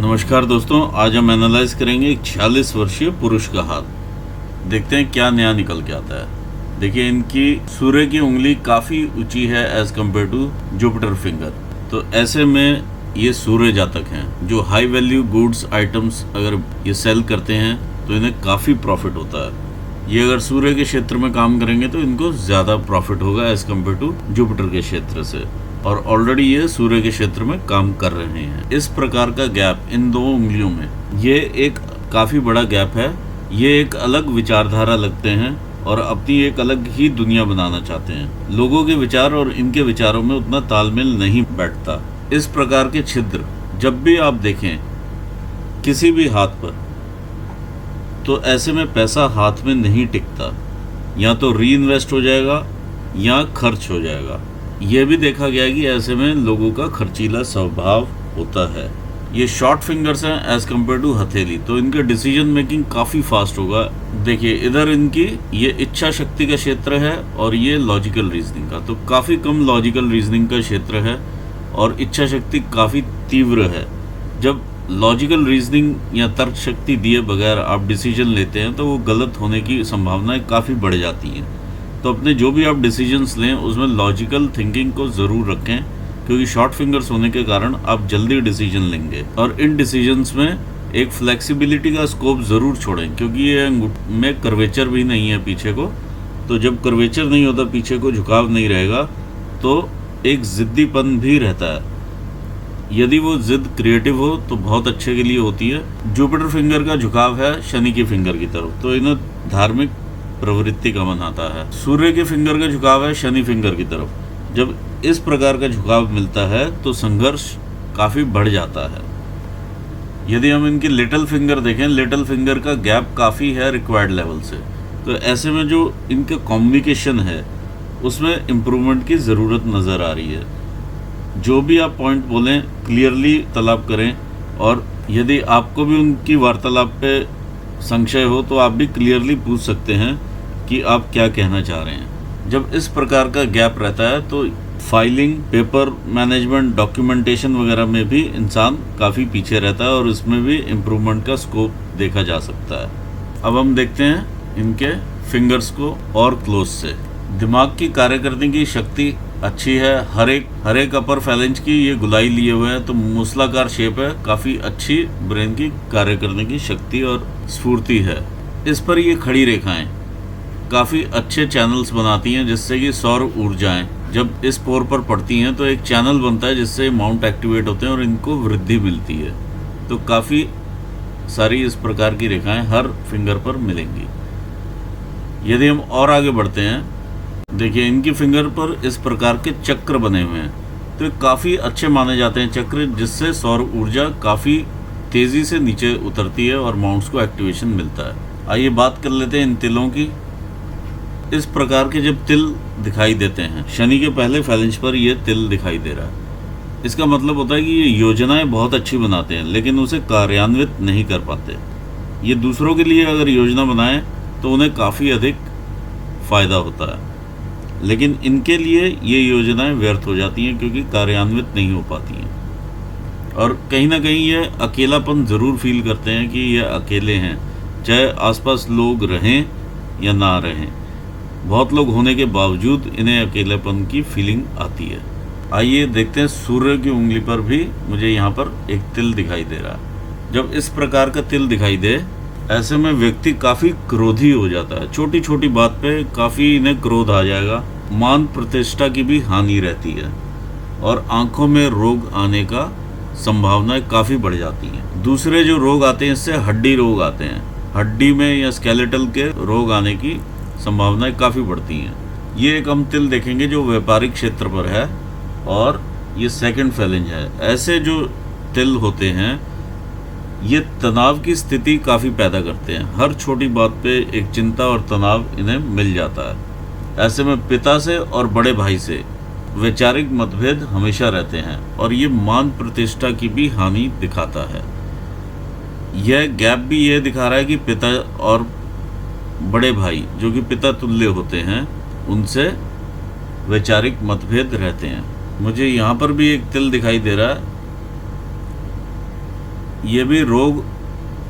नमस्कार दोस्तों, आज हम एनालाइज करेंगे एक 46 वर्षीय पुरुष का हाथ। देखते हैं क्या नया निकल के आता है। देखिए, इनकी सूर्य की उंगली काफ़ी ऊंची है as compared to Jupiter finger. तो ऐसे में ये सूर्य जातक हैं जो हाई वैल्यू गुड्स आइटम्स अगर ये सेल करते हैं तो इन्हें काफ़ी प्रॉफिट होता है। ये अगर सूर्य के क्षेत्र में काम करेंगे तो इनको ज़्यादा प्रॉफिट होगा एज कम्पेयर टू जुपिटर के क्षेत्र से, और ऑलरेडी ये सूर्य के क्षेत्र में काम कर रहे हैं। इस प्रकार का गैप इन दो उंगलियों में, ये एक काफी बड़ा गैप है। ये एक अलग विचारधारा लगते हैं और अपनी एक अलग ही दुनिया बनाना चाहते हैं। लोगों के विचार और इनके विचारों में उतना तालमेल नहीं बैठता। इस प्रकार के छिद्र जब भी आप देखें किसी भी हाथ पर, तो ऐसे में पैसा हाथ में नहीं टिकता, या तो री इन्वेस्ट हो जाएगा या खर्च हो जाएगा। यह भी देखा गया है कि ऐसे में लोगों का खर्चीला स्वभाव होता है। ये शॉर्ट फिंगर्स हैं एज कम्पेयर टू हथेली, तो इनका डिसीजन मेकिंग काफ़ी फास्ट होगा। देखिए, इधर इनकी ये इच्छा शक्ति का क्षेत्र है और ये लॉजिकल रीजनिंग का, तो काफ़ी कम लॉजिकल रीजनिंग का क्षेत्र है और इच्छा शक्ति काफ़ी तीव्र है। जब लॉजिकल रीजनिंग या तर्क शक्ति दिए बगैर आप डिसीजन लेते हैं तो वो गलत होने की संभावनाएं काफ़ी बढ़ जाती हैं। तो अपने जो भी आप डिसीजंस लें उसमें लॉजिकल थिंकिंग को ज़रूर रखें, क्योंकि शॉर्ट फिंगर्स होने के कारण आप जल्दी डिसीजन लेंगे। और इन डिसीजंस में एक फ्लेक्सिबिलिटी का स्कोप ज़रूर छोड़ें, क्योंकि ये अंगूठे में कर्वेचर भी नहीं है पीछे को। तो जब कर्वेचर नहीं होता, पीछे को झुकाव नहीं रहेगा, तो एक ज़िद्दीपन भी रहता है। यदि वो ज़िद क्रिएटिव हो तो बहुत अच्छे के लिए होती है। जुपिटर फिंगर का झुकाव है शनि की फिंगर की तरफ, तो इन्हें धार्मिक प्रवृत्ति का मन आता है। सूर्य के फिंगर का झुकाव है शनि फिंगर की तरफ। जब इस प्रकार का झुकाव मिलता है तो संघर्ष काफ़ी बढ़ जाता है। यदि हम इनकी लिटिल फिंगर देखें, लिटिल फिंगर का गैप काफ़ी है रिक्वायर्ड लेवल से, तो ऐसे में जो इनका कम्युनिकेशन है उसमें इम्प्रूवमेंट की ज़रूरत नज़र आ रही है। जो भी आप पॉइंट बोलें क्लियरली वार्तालाप करें, और यदि आपको भी उनकी वार्तालाप पे संशय हो तो आप भी क्लियरली पूछ सकते हैं कि आप क्या कहना चाह रहे हैं। जब इस प्रकार का गैप रहता है तो फाइलिंग, पेपर मैनेजमेंट, डॉक्यूमेंटेशन वगैरह में भी इंसान काफ़ी पीछे रहता है और इसमें भी इम्प्रूवमेंट का स्कोप देखा जा सकता है। अब हम देखते हैं इनके फिंगर्स को और क्लोज से। दिमाग की कार्य करने की शक्ति अच्छी है। हर एक अपर फैलेंज की ये गुलाई लिए हुए हैं, तो मूसलाकार शेप है। काफ़ी अच्छी ब्रेन की कार्य करने की शक्ति और स्फूर्ति है। इस पर ये खड़ी रेखाएं काफ़ी अच्छे चैनल्स बनाती हैं, जिससे कि सौर ऊर्जाएं जब इस पोर पर पड़ती हैं तो एक चैनल बनता है जिससे माउंट एक्टिवेट होते हैं और इनको वृद्धि मिलती है। तो काफ़ी सारी इस प्रकार की रेखाएं हर फिंगर पर मिलेंगी। यदि हम और आगे बढ़ते हैं, देखिए इनकी फिंगर पर इस प्रकार के चक्र बने हुए हैं, तो काफ़ी अच्छे माने जाते हैं चक्र, जिससे सौर ऊर्जा काफ़ी तेज़ी से नीचे उतरती है और माउंट्स को एक्टिवेशन मिलता है। आइए बात कर लेते हैं इन तिलों की। इस प्रकार के जब तिल दिखाई देते हैं, शनि के पहले फैलेंज पर ये तिल दिखाई दे रहा है, इसका मतलब होता है कि ये योजनाएं बहुत अच्छी बनाते हैं लेकिन उसे कार्यान्वित नहीं कर पाते। ये दूसरों के लिए अगर योजना बनाएं तो उन्हें काफ़ी अधिक फ़ायदा होता है, लेकिन इनके लिए ये योजनाएं व्यर्थ हो जाती हैं क्योंकि कार्यान्वित नहीं हो पाती हैं। और कहीं ना कहीं ये अकेलापन ज़रूर फील करते हैं कि ये अकेले हैं, चाहे आसपास लोग रहें या ना रहें। बहुत लोग होने के बावजूद इन्हें अकेलेपन की फीलिंग आती है। आइए देखते हैं, सूर्य की उंगली पर भी मुझे यहाँ पर एक तिल दिखाई दे रहा है। जब इस प्रकार का तिल दिखाई दे, ऐसे में व्यक्ति काफ़ी क्रोधी हो जाता है। छोटी छोटी बात पे काफ़ी इन्हें क्रोध आ जाएगा। मान प्रतिष्ठा की भी हानि रहती है और आंखों में रोग आने का संभावनाएं काफ़ी बढ़ जाती हैं। दूसरे जो रोग आते हैं इससे हड्डी रोग आते हैं। हड्डी में या स्केलेटल के रोग आने की संभावनाएं काफ़ी बढ़ती हैं। ये एक हम तिल देखेंगे जो व्यापारिक क्षेत्र पर है और ये सेकंड फैलेंज है। ऐसे जो तिल होते हैं ये तनाव की स्थिति काफ़ी पैदा करते हैं। हर छोटी बात पे एक चिंता और तनाव इन्हें मिल जाता है। ऐसे में पिता से और बड़े भाई से वैचारिक मतभेद हमेशा रहते हैं और ये मान प्रतिष्ठा की भी हानि दिखाता है। यह गैप भी ये दिखा रहा है कि पिता और बड़े भाई जो कि पिता तुल्य होते हैं उनसे वैचारिक मतभेद रहते हैं। मुझे यहाँ पर भी एक तिल दिखाई दे रहा है। ये भी रोग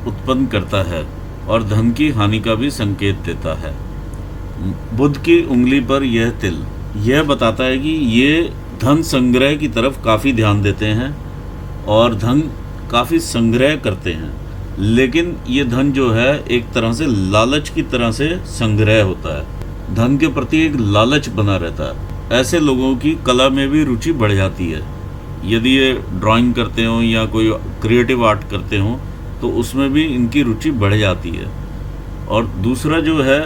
उत्पन्न करता है और धन की हानि का भी संकेत देता है। बुध की उंगली पर यह तिल यह बताता है कि ये धन संग्रह की तरफ काफ़ी ध्यान देते हैं और धन काफ़ी संग्रह करते हैं, लेकिन ये धन जो है एक तरह से लालच की तरह से संग्रह होता है। धन के प्रति एक लालच बना रहता है। ऐसे लोगों की कला में भी रुचि बढ़ जाती है। यदि ये ड्राइंग करते हो या कोई क्रिएटिव आर्ट करते हो तो उसमें भी इनकी रुचि बढ़ जाती है। और दूसरा जो है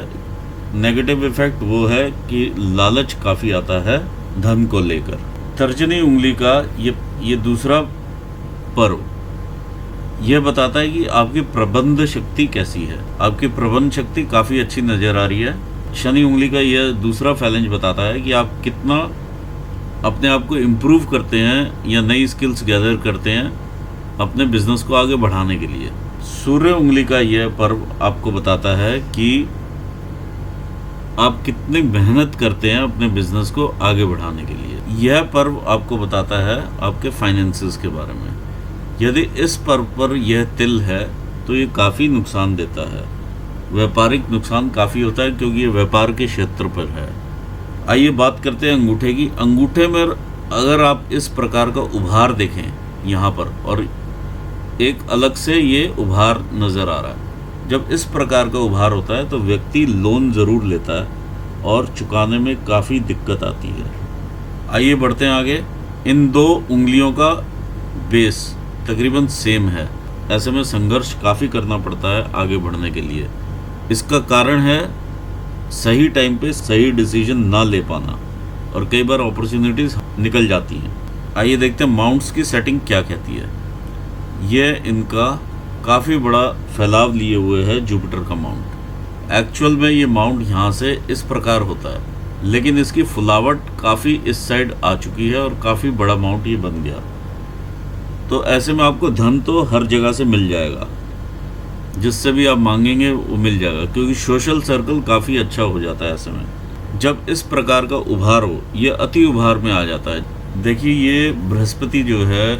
नेगेटिव इफेक्ट वो है कि लालच काफ़ी आता है धन को लेकर। तर्जनी उंगली का ये दूसरा पर्व यह बताता है कि आपकी प्रबंध शक्ति कैसी है। आपकी प्रबंध शक्ति काफ़ी अच्छी नज़र आ रही है। शनि उंगली का यह दूसरा फैलेंज बताता है कि आप कितना अपने आप को इम्प्रूव करते हैं या नई स्किल्स गैदर करते हैं अपने बिजनेस को आगे बढ़ाने के लिए। सूर्य उंगली का यह पर्व आपको बताता है कि आप कितनी मेहनत करते हैं अपने बिजनेस को आगे बढ़ाने के लिए। यह पर्व आपको बताता है आपके फाइनेंसेस के बारे में। यदि इस पर्व पर यह तिल है तो ये काफ़ी नुकसान देता है। व्यापारिक नुकसान काफ़ी होता है क्योंकि ये व्यापार के क्षेत्र पर है। आइए बात करते हैं अंगूठे की। अंगूठे में अगर आप इस प्रकार का उभार देखें यहाँ पर, और एक अलग से ये उभार नज़र आ रहा है। जब इस प्रकार का उभार होता है तो व्यक्ति लोन ज़रूर लेता है और चुकाने में काफ़ी दिक्कत आती है। आइए बढ़ते हैं आगे। इन दो उंगलियों का बेस तकरीबन सेम है, ऐसे में संघर्ष काफ़ी करना पड़ता है आगे बढ़ने के लिए। इसका कारण है सही टाइम पे सही डिसीजन ना ले पाना और कई बार अपॉर्चुनिटीज़ निकल जाती हैं। आइए देखते हैं माउंट्स की सेटिंग क्या कहती है। यह इनका काफ़ी बड़ा फैलाव लिए हुए है जुपिटर का माउंट। एक्चुअल में ये माउंट यहाँ से इस प्रकार होता है, लेकिन इसकी फुलावट काफ़ी इस साइड आ चुकी है और काफ़ी बड़ा माउंट ये बन गया। तो ऐसे में आपको धन तो हर जगह से मिल जाएगा, जिससे भी आप मांगेंगे वो मिल जाएगा, क्योंकि सोशल सर्कल काफ़ी अच्छा हो जाता है ऐसे में। जब इस प्रकार का उभार हो, ये अति उभार में आ जाता है। देखिए ये बृहस्पति जो है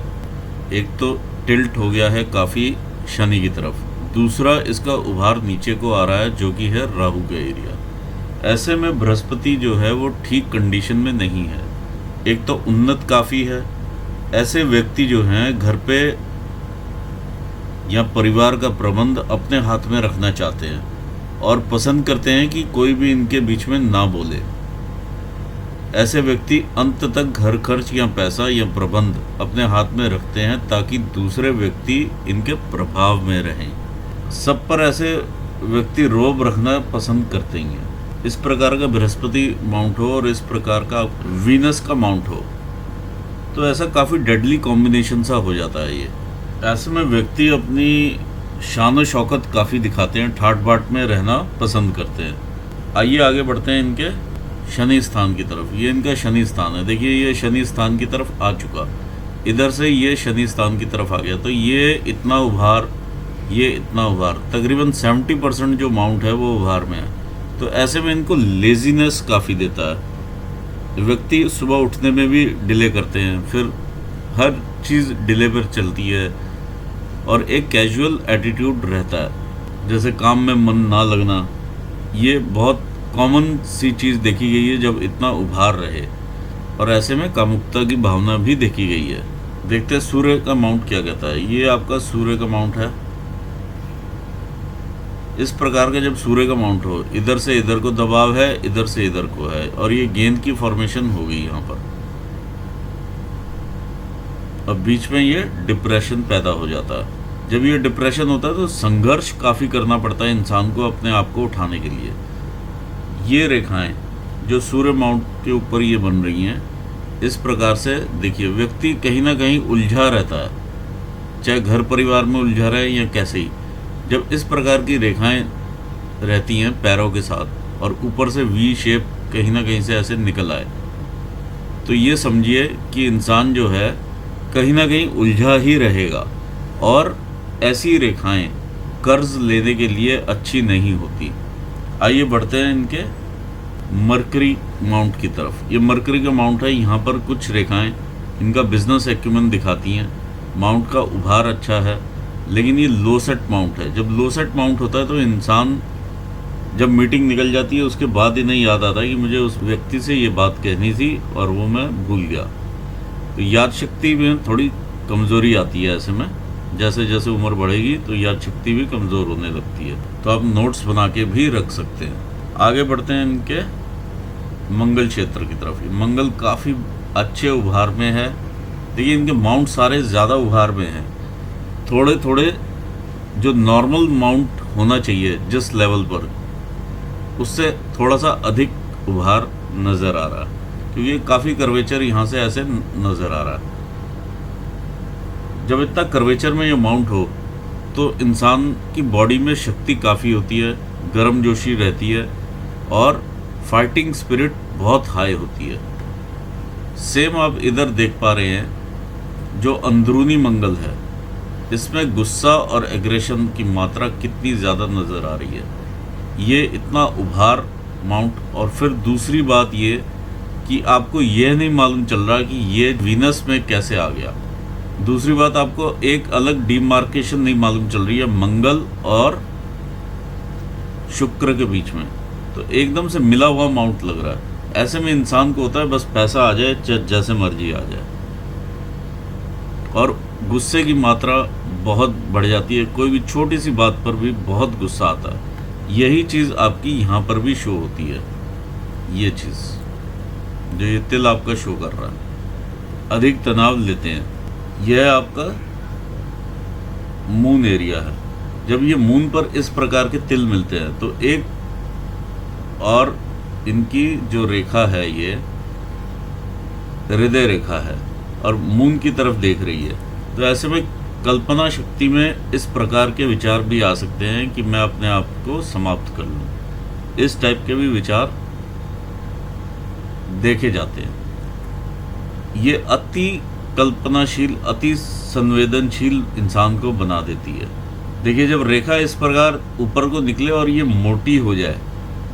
एक तो टिल्ट हो गया है काफ़ी शनि की तरफ, दूसरा इसका उभार नीचे को आ रहा है जो कि है राहु का एरिया। ऐसे में बृहस्पति जो है वो ठीक कंडीशन में नहीं है। एक तो उन्नत काफ़ी है। ऐसे व्यक्ति जो हैं घर पे या परिवार का प्रबंध अपने हाथ में रखना चाहते हैं और पसंद करते हैं कि कोई भी इनके बीच में ना बोले। ऐसे व्यक्ति अंत तक घर खर्च या पैसा या प्रबंध अपने हाथ में रखते हैं ताकि दूसरे व्यक्ति इनके प्रभाव में रहें। सब पर ऐसे व्यक्ति रोब रखना पसंद करते हैं। इस प्रकार का बृहस्पति माउंट हो और इस प्रकार का वीनस का माउंट हो तो ऐसा काफ़ी डेडली कॉम्बिनेशन सा हो जाता है ये। ऐसे में व्यक्ति अपनी शान और शौकत काफ़ी दिखाते हैं, ठाट बाट में रहना पसंद करते हैं। आइए आगे बढ़ते हैं इनके शनि स्थान की तरफ। ये इनका शनि स्थान है। देखिए ये शनि स्थान की तरफ आ चुका, इधर से ये शनि स्थान की तरफ आ गया। तो ये इतना उभार, ये इतना उभार, तकरीबन 70% जो माउंट है वो उभार में है। तो ऐसे में इनको लेजीनेस काफ़ी देता है। व्यक्ति सुबह उठने में भी डिले करते हैं, फिर हर चीज़ डिले पर चलती है और एक कैजुअल एटीट्यूड रहता है, जैसे काम में मन ना लगना। ये बहुत कॉमन सी चीज़ देखी गई है जब इतना उभार रहे, और ऐसे में कामुकता की भावना भी देखी गई है। देखते हैं सूर्य का माउंट क्या कहता है। ये आपका सूर्य का माउंट है। इस प्रकार का जब सूर्य का माउंट हो, इधर से इधर को दबाव है, इधर से इधर को है, और ये गेंद की फॉर्मेशन हो गई यहाँ पर। अब बीच में ये डिप्रेशन पैदा हो जाता है। जब ये डिप्रेशन होता है तो संघर्ष काफ़ी करना पड़ता है इंसान को अपने आप को उठाने के लिए। ये रेखाएं जो सूर्य माउंट के ऊपर ये बन रही हैं, इस प्रकार से देखिए व्यक्ति कहीं ना कहीं उलझा रहता है, चाहे घर परिवार में उलझा रहे या कैसे ही। जब इस प्रकार की रेखाएं रहती हैं पैरों के साथ और ऊपर से वी शेप कहीं ना कहीं से ऐसे निकल आए, तो ये समझिए कि इंसान जो है कहीं ना कहीं उलझा ही रहेगा। और ऐसी रेखाएं कर्ज लेने के लिए अच्छी नहीं होती। आइए बढ़ते हैं इनके मरकरी माउंट की तरफ। ये मरकरी का माउंट है। यहाँ पर कुछ रेखाएं इनका बिजनेस एक्यूमेंट दिखाती हैं। माउंट का उभार अच्छा है, लेकिन ये लो सेट माउंट है। जब लो सेट माउंट होता है तो इंसान जब मीटिंग निकल जाती है उसके बाद इन्हें याद आता है कि मुझे उस व्यक्ति से ये बात कहनी थी और वो मैं भूल गया। तो याद शक्ति में थोड़ी कमज़ोरी आती है ऐसे में। जैसे जैसे उम्र बढ़ेगी तो याद शक्ति भी कमज़ोर होने लगती है। तो आप नोट्स बना के भी रख सकते हैं। आगे बढ़ते हैं इनके मंगल क्षेत्र की तरफ। मंगल काफ़ी अच्छे उभार में है। देखिए इनके माउंट सारे ज़्यादा उभार में हैं। थोड़े थोड़े जो नॉर्मल माउंट होना चाहिए जिस लेवल पर, उससे थोड़ा सा अधिक उभार नज़र आ रहा है, क्योंकि काफ़ी कर्वेचर यहाँ से ऐसे नज़र आ रहा है। जब इतना कर्वेचर में ये माउंट हो तो इंसान की बॉडी में शक्ति काफ़ी होती है, गर्मजोशी रहती है और फाइटिंग स्पिरिट बहुत हाई होती है। सेम आप इधर देख पा रहे हैं जो अंदरूनी मंगल है, इसमें गुस्सा और एग्रेशन की मात्रा कितनी ज़्यादा नज़र आ रही है। ये इतना उभार माउंट। और फिर दूसरी बात ये कि आपको यह नहीं मालूम चल रहा कि ये वीनस में कैसे आ गया। दूसरी बात, आपको एक अलग डिमार्केशन नहीं मालूम चल रही है मंगल और शुक्र के बीच में। तो एकदम से मिला हुआ माउंट लग रहा है। ऐसे में इंसान को होता है बस पैसा आ जाए, जैसे मर्जी आ जाए, और गुस्से की मात्रा बहुत बढ़ जाती है। कोई भी छोटी सी बात पर भी बहुत गुस्सा आता है। यही चीज़ आपकी यहाँ पर भी शो होती है। ये चीज़ जो ये तिल आपका शो कर रहा है, अधिक तनाव लेते हैं। यह आपका मून एरिया है। जब ये मून पर इस प्रकार के तिल मिलते हैं तो एक और इनकी जो रेखा है ये हृदय रेखा है और मून की तरफ देख रही है। तो ऐसे में कल्पना शक्ति में इस प्रकार के विचार भी आ सकते हैं कि मैं अपने आप को समाप्त कर लूं। इस टाइप के भी विचार देखे जाते हैं। ये अति कल्पनाशील, अति संवेदनशील इंसान को बना देती है। देखिए जब रेखा इस प्रकार ऊपर को निकले और ये मोटी हो जाए,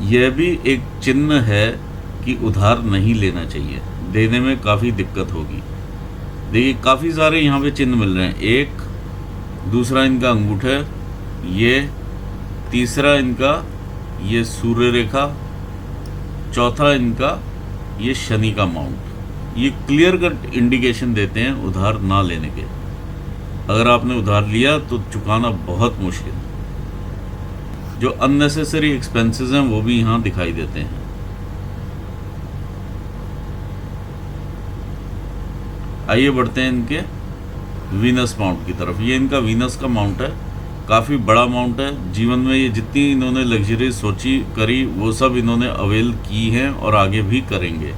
यह भी एक चिन्ह है कि उधार नहीं लेना चाहिए, देने में काफ़ी दिक्कत होगी। देखिए काफ़ी सारे यहाँ पे चिन्ह मिल रहे हैं। एक, दूसरा इनका अंगूठा, ये तीसरा इनका ये सूर्य रेखा, चौथा इनका ये शनि का माउंट। ये क्लियर कट इंडिकेशन देते हैं उधार ना लेने के। अगर आपने उधार लिया तो चुकाना बहुत मुश्किल। जो अननेसेसरी एक्सपेंसेस हैं वो भी यहाँ दिखाई देते हैं। आइए बढ़ते हैं इनके वीनस माउंट की तरफ। ये इनका वीनस का माउंट है, काफ़ी बड़ा माउंट है। जीवन में ये जितनी इन्होंने लग्जरी सोची करी वो सब इन्होंने अवेल की हैं और आगे भी करेंगे।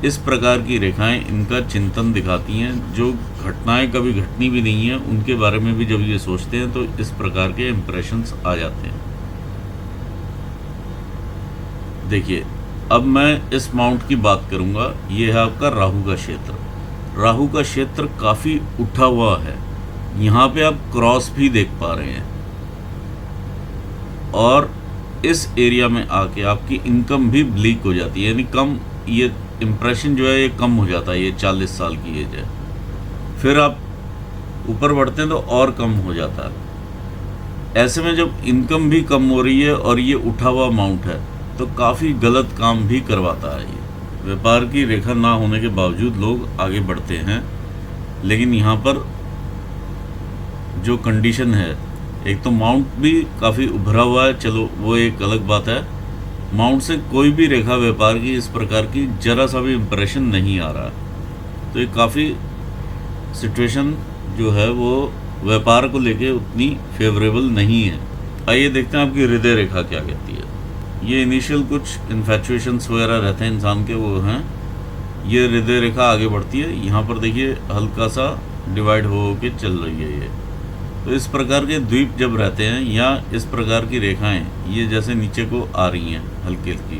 इस प्रकार की रेखाएं इनका चिंतन दिखाती हैं। जो घटनाएं कभी घटनी भी नहीं है उनके बारे में भी जब ये सोचते हैं तो इस प्रकार के इम्प्रेशंस आ जाते हैं। देखिए अब मैं इस माउंट की बात करूंगा। ये है आपका राहु का क्षेत्र। राहु का क्षेत्र काफ़ी उठा हुआ है। यहाँ पे आप क्रॉस भी देख पा रहे हैं और इस एरिया में आके आपकी इनकम भी ब्लीक हो जाती है, यानी कम, ये इम्प्रेशन जो है ये कम हो जाता है। ये 40 साल की एज है। फिर आप ऊपर बढ़ते हैं तो और कम हो जाता है। ऐसे में जब इनकम भी कम हो रही है और ये उठा हुआ माउंट है तो काफ़ी गलत काम भी करवाता है। ये व्यापार की रेखा ना होने के बावजूद लोग आगे बढ़ते हैं, लेकिन यहाँ पर जो कंडीशन है, एक तो माउंट भी काफ़ी उभरा हुआ है, चलो वो एक अलग बात है। माउंट से कोई भी रेखा व्यापार की इस प्रकार की जरा सा भी इम्प्रेशन नहीं आ रहा। तो ये काफ़ी सिचुएशन जो है वो व्यापार को लेके उतनी फेवरेबल नहीं है। आइए देखते हैं आपकी हृदय रेखा क्या कहती है। ये इनिशियल कुछ इन्फैचुएशंस वगैरह रहते हैं इंसान के, वो हैं। ये हृदय रेखा आगे बढ़ती है। यहाँ पर देखिए हल्का सा डिवाइड हो के चल रही है ये। तो इस प्रकार के द्वीप जब रहते हैं या इस प्रकार की रेखाएं ये जैसे नीचे को आ रही हैं हल्की हल्की,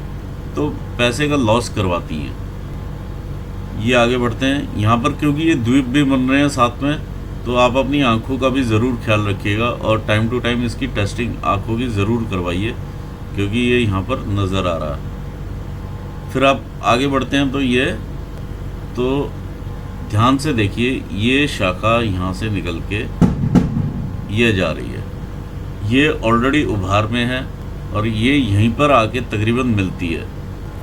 तो पैसे का लॉस करवाती हैं। ये आगे बढ़ते हैं। यहाँ पर क्योंकि ये द्वीप भी बन रहे हैं साथ में, तो आप अपनी आँखों का भी ज़रूर ख्याल रखिएगा और टाइम टू टाइम इसकी टेस्टिंग आँखों की ज़रूर करवाइए, क्योंकि ये यहाँ पर नज़र आ रहा है। फिर आप आगे बढ़ते हैं तो ध्यान से देखिए, ये शाखा यहाँ से निकल के ये जा रही है, ये ऑलरेडी उभार में है और ये यहीं पर आके तकरीबन मिलती है।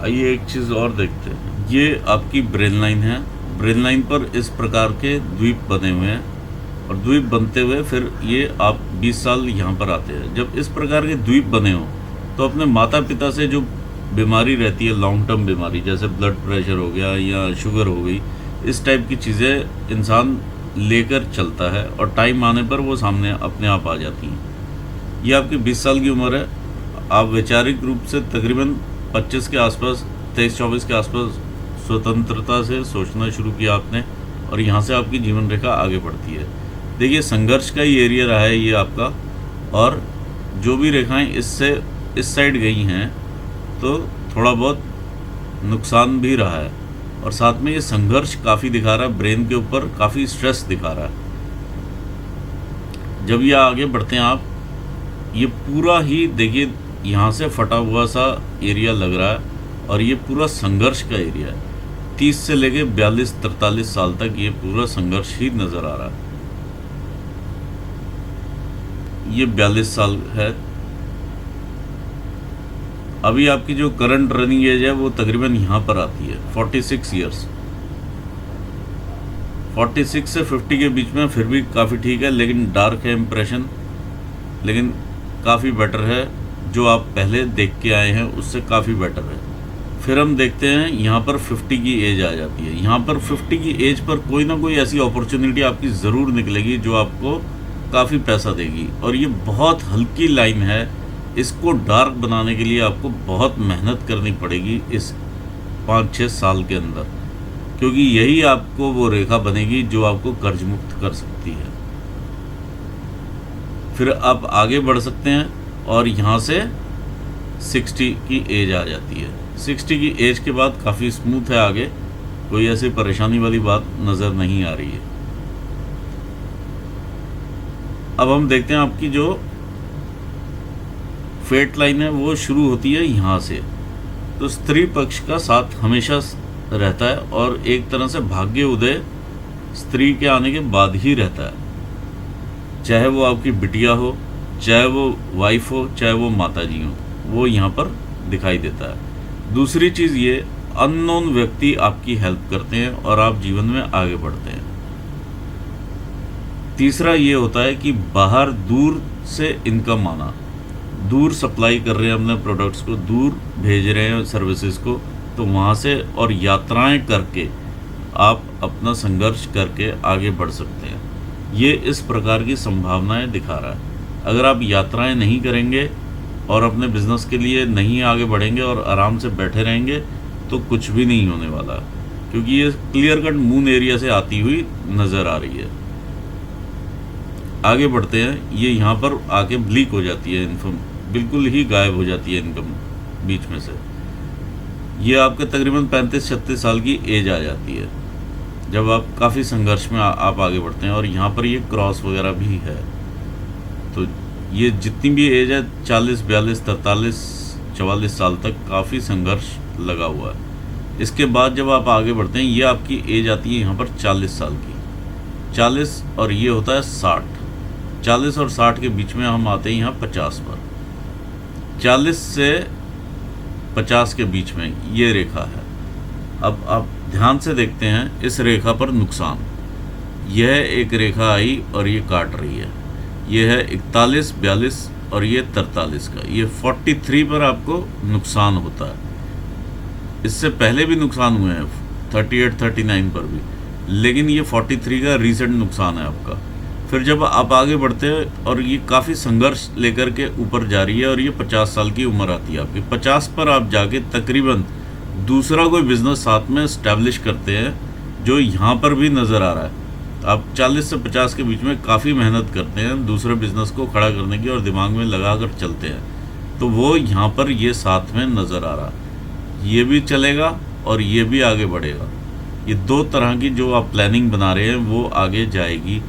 आइए एक चीज़ और देखते हैं, ये आपकी ब्रेन लाइन है। ब्रेन लाइन पर इस प्रकार के द्वीप बने हुए हैं और द्वीप बनते हुए फिर ये आप 20 साल यहाँ पर आते हैं। जब इस प्रकार के द्वीप बने हों तो अपने माता पिता से जो बीमारी रहती है, लॉन्ग टर्म बीमारी जैसे ब्लड प्रेशर हो गया या शुगर हो गई, इस टाइप की चीज़ें इंसान लेकर चलता है और टाइम आने पर वो सामने अपने आप आ जाती हैं। ये आपकी 20 साल की उम्र है, आप वैचारिक रूप से तकरीबन 25 के आसपास, 23-24 के आसपास स्वतंत्रता से सोचना शुरू किया आपने और यहाँ से आपकी जीवन रेखा आगे बढ़ती है। देखिए संघर्ष का ही एरिया रहा है ये आपका, और जो भी रेखाएं इससे इस साइड गई हैं तो थोड़ा बहुत नुकसान भी रहा है और साथ में ये संघर्ष काफ़ी दिखा रहा है, ब्रेन के ऊपर काफ़ी स्ट्रेस दिखा रहा है। जब ये आगे बढ़ते हैं आप, ये पूरा ही देखिए यहाँ से फटा हुआ सा एरिया लग रहा है और ये पूरा संघर्ष का एरिया है। 30 से लेके 42-43 साल तक ये पूरा संघर्ष ही नज़र आ रहा है। ये 42 साल है। अभी आपकी जो करंट रनिंग एज है वो तकरीबन यहाँ पर आती है 46 ईयर्स। 46 से 50 के बीच में फिर भी काफ़ी ठीक है, लेकिन डार्क है इम्प्रेशन, लेकिन काफ़ी बेटर है। जो आप पहले देख के आए हैं उससे काफ़ी बेटर है। फिर हम देखते हैं यहाँ पर 50 की एज आ जाती है। यहाँ पर 50 की एज पर कोई ना कोई ऐसी अपॉर्चुनिटी आपकी ज़रूर निकलेगी जो आपको काफ़ी पैसा देगी, और ये बहुत हल्की लाइन है। इसको डार्क बनाने के लिए आपको बहुत मेहनत करनी पड़ेगी इस 5-6 साल के अंदर, क्योंकि यही आपको वो रेखा बनेगी जो आपको कर्ज मुक्त कर सकती है। फिर आप आगे बढ़ सकते हैं और यहाँ से 60 की एज आ जाती है। 60 की एज के बाद काफ़ी स्मूथ है, आगे कोई ऐसी परेशानी वाली बात नज़र नहीं आ रही है। अब हम देखते हैं आपकी जो फेट लाइन है वो शुरू होती है यहाँ से। तो स्त्री पक्ष का साथ हमेशा रहता है और एक तरह से भाग्य उदय स्त्री के आने के बाद ही रहता है, चाहे वो आपकी बिटिया हो, चाहे वो वाइफ हो, चाहे वो माताजी हो, वो यहाँ पर दिखाई देता है। दूसरी चीज़ ये, अननोन व्यक्ति आपकी हेल्प करते हैं और आप जीवन में आगे बढ़ते हैं। तीसरा ये होता है कि बाहर दूर से इनकम आना, दूर सप्लाई कर रहे हैं अपने प्रोडक्ट्स को, दूर भेज रहे हैं सर्विसेज को, तो वहाँ से और यात्राएं करके आप अपना संघर्ष करके आगे बढ़ सकते हैं। ये इस प्रकार की संभावनाएं दिखा रहा है। अगर आप यात्राएं नहीं करेंगे और अपने बिजनेस के लिए नहीं आगे बढ़ेंगे और आराम से बैठे रहेंगे तो कुछ भी नहीं होने वाला, क्योंकि ये क्लियर कट मून एरिया से आती हुई नज़र आ रही है। आगे बढ़ते हैं, ये यहाँ पर आके ब्लीक हो जाती है, इनकम बिल्कुल ही गायब हो जाती है इनकम बीच में से। ये आपके तकरीबन 35-36 साल की एज आ जाती है जब आप काफ़ी संघर्ष में आप आगे बढ़ते हैं, और यहाँ पर ये क्रॉस वगैरह भी है। तो ये जितनी भी एज है 40, 42, 43, 44 साल तक काफ़ी संघर्ष लगा हुआ है। इसके बाद जब आप आगे बढ़ते हैं, ये आपकी एज आती है यहाँ पर 40 साल की, 40, और ये होता है 60। 40 और 60 के बीच में हम आते हैं यहाँ 50 पर। 40 से 50 के बीच में ये रेखा है। अब आप ध्यान से देखते हैं इस रेखा पर नुकसान, यह एक रेखा आई और ये काट रही है। ये है 41, 42 और ये 43 का, ये 43 पर आपको नुकसान होता है। इससे पहले भी नुकसान हुए हैं 38, 39 पर भी, लेकिन ये 43 का रीसेंट नुकसान है आपका। फिर जब आप आगे बढ़ते हैं और ये काफ़ी संघर्ष लेकर के ऊपर जा रही है और ये 50 साल की उम्र आती है आपकी। 50 पर आप जाके तकरीबन दूसरा कोई बिज़नेस साथ में इस्टेब्लिश करते हैं, जो यहाँ पर भी नज़र आ रहा है। आप 40 से 50 के बीच में काफ़ी मेहनत करते हैं दूसरे बिज़नेस को खड़ा करने की और दिमाग में लगा कर चलते हैं, तो वो यहाँ पर ये साथ में नज़र आ रहा है। ये भी चलेगा और ये भी आगे बढ़ेगा। ये दो तरह की जो आप प्लानिंग बना रहे हैं वो आगे जाएगी,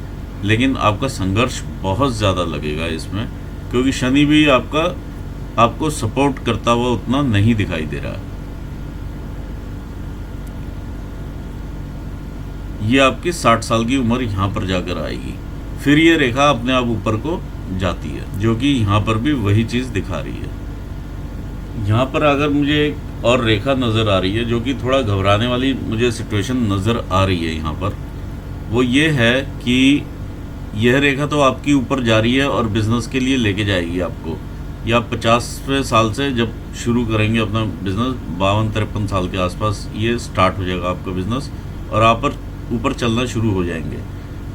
लेकिन आपका संघर्ष बहुत ज़्यादा लगेगा इसमें, क्योंकि शनि भी आपको सपोर्ट करता हुआ उतना नहीं दिखाई दे रहा है। ये आपकी 60 साल की उम्र यहाँ पर जाकर आएगी। फिर ये रेखा अपने आप ऊपर को जाती है, जो कि यहाँ पर भी वही चीज़ दिखा रही है। यहाँ पर अगर मुझे एक और रेखा नज़र आ रही है जो कि थोड़ा घबराने वाली मुझे सिचुएशन नज़र आ रही है यहाँ पर, वो ये है कि यह रेखा तो आपकी ऊपर जा रही है और बिज़नेस के लिए लेके जाएगी आपको। या 50वें साल से जब शुरू करेंगे अपना बिज़नेस, 52-53 साल के आसपास ये स्टार्ट हो जाएगा आपका बिज़नेस, और आप पर ऊपर चलना शुरू हो जाएंगे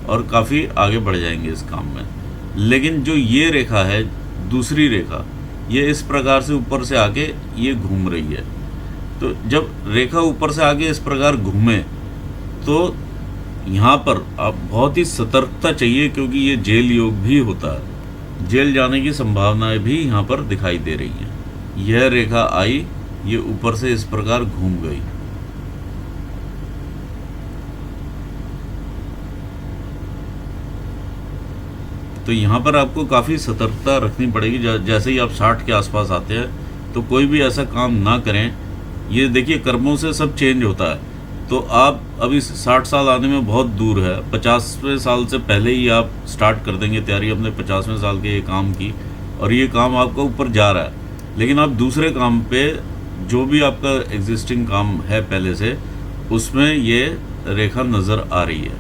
और काफ़ी आगे बढ़ जाएंगे इस काम में। लेकिन जो ये रेखा है, दूसरी रेखा, ये इस प्रकार से ऊपर से आके ये घूम रही है। तो जब रेखा ऊपर से आगे इस प्रकार घूमे तो यहाँ पर आप बहुत ही सतर्कता चाहिए, क्योंकि ये जेल योग भी होता है। जेल जाने की संभावनाएं भी यहाँ पर दिखाई दे रही हैं। यह रेखा आई, ये ऊपर से इस प्रकार घूम गई। तो यहाँ पर आपको काफ़ी सतर्कता रखनी पड़ेगी। जैसे ही आप 60 के आसपास आते हैं तो कोई भी ऐसा काम ना करें। ये देखिए, कर्मों से सब चेंज होता है। तो आप अभी 60 साल आने में बहुत दूर है, 50वें साल से पहले ही आप स्टार्ट कर देंगे तैयारी अपने 50वें साल के ये काम की, और ये काम आपका ऊपर जा रहा है। लेकिन आप दूसरे काम पे, जो भी आपका एग्जिस्टिंग काम है पहले से, उसमें ये रेखा नज़र आ रही है।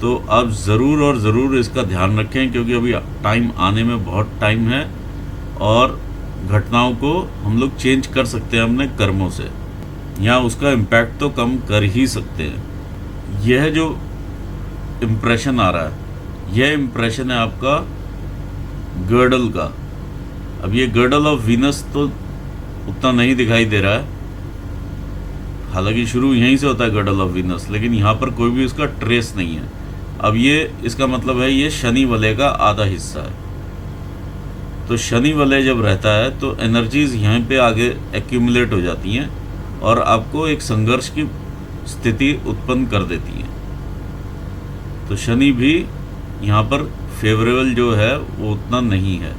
तो आप ज़रूर और ज़रूर इसका ध्यान रखें, क्योंकि अभी टाइम आने में बहुत टाइम है और घटनाओं को हम लोग चेंज कर सकते हैं अपने कर्मों से, या उसका इम्पैक्ट तो कम कर ही सकते हैं। यह जो इम्प्रेशन आ रहा है, यह इम्प्रेशन है आपका गर्डल का। अब ये गर्डल ऑफ वीनस तो उतना नहीं दिखाई दे रहा है, हालांकि शुरू यहीं से होता है गर्डल ऑफ वीनस, लेकिन यहाँ पर कोई भी उसका ट्रेस नहीं है। अब ये, इसका मतलब है ये शनि वलय का आधा हिस्सा है। तो शनि वलय जब रहता है तो एनर्जीज यहाँ पे आगे एक्यूमुलेट हो जाती हैं और आपको एक संघर्ष की स्थिति उत्पन्न कर देती हैं। तो शनि भी यहाँ पर फेवरेबल जो है वो उतना नहीं है।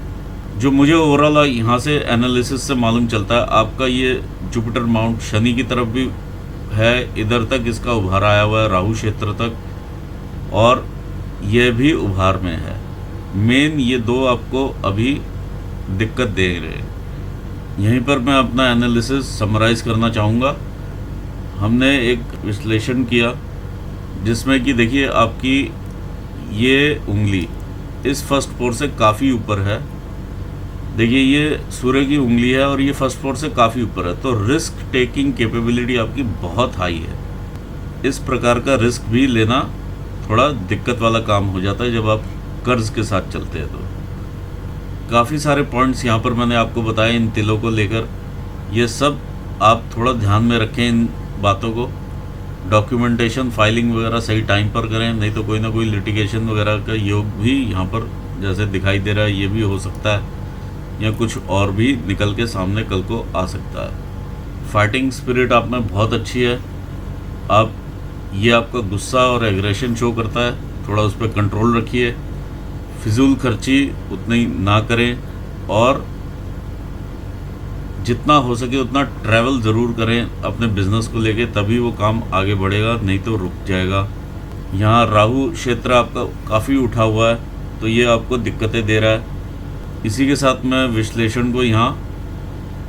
जो मुझे ओवरऑल यहाँ से एनालिसिस से मालूम चलता है, आपका ये जुपिटर माउंट शनि की तरफ भी है, इधर तक इसका उभार आया हुआ है, राहु क्षेत्र तक, और यह भी उभार में है। मेन ये दो आपको अभी दिक्कत दे रहे हैं। यहीं पर मैं अपना एनालिसिस समराइज़ करना चाहूँगा। हमने एक विश्लेषण किया जिसमें कि देखिए, आपकी ये उंगली इस फर्स्ट फ्लोर से काफ़ी ऊपर है। देखिए, ये सूर्य की उंगली है और ये फर्स्ट फ्लोर से काफ़ी ऊपर है। तो रिस्क टेकिंग कैपेबिलिटी आपकी बहुत हाई है। इस प्रकार का रिस्क भी लेना थोड़ा दिक्कत वाला काम हो जाता है जब आप कर्ज के साथ चलते हैं। तो काफ़ी सारे पॉइंट्स यहाँ पर मैंने आपको बताए इन तिलों को लेकर। ये सब आप थोड़ा ध्यान में रखें इन बातों को। डॉक्यूमेंटेशन, फाइलिंग वगैरह सही टाइम पर करें, नहीं तो कोई ना कोई लिटिगेशन वगैरह का योग भी यहाँ पर जैसे दिखाई दे रहा है, ये भी हो सकता है, या कुछ और भी निकल के सामने कल को आ सकता है। फाइटिंग स्पिरिट आप में बहुत अच्छी है। आप, ये आपका गुस्सा और एग्रेशन शो करता है, थोड़ा उस पर कंट्रोल रखिए। फिजूल खर्ची उतनी ना करें, और जितना हो सके उतना ट्रैवल ज़रूर करें अपने बिजनेस को लेके, तभी वो काम आगे बढ़ेगा, नहीं तो रुक जाएगा। यहाँ राहु क्षेत्र आपका काफ़ी उठा हुआ है, तो ये आपको दिक्कतें दे रहा है। इसी के साथ मैं विश्लेषण को यहाँ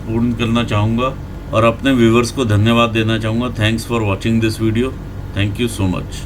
पूर्ण करना चाहूँगा और अपने व्यूवर्स को धन्यवाद देना चाहूँगा। Thanks for watching this video. Thank you so much.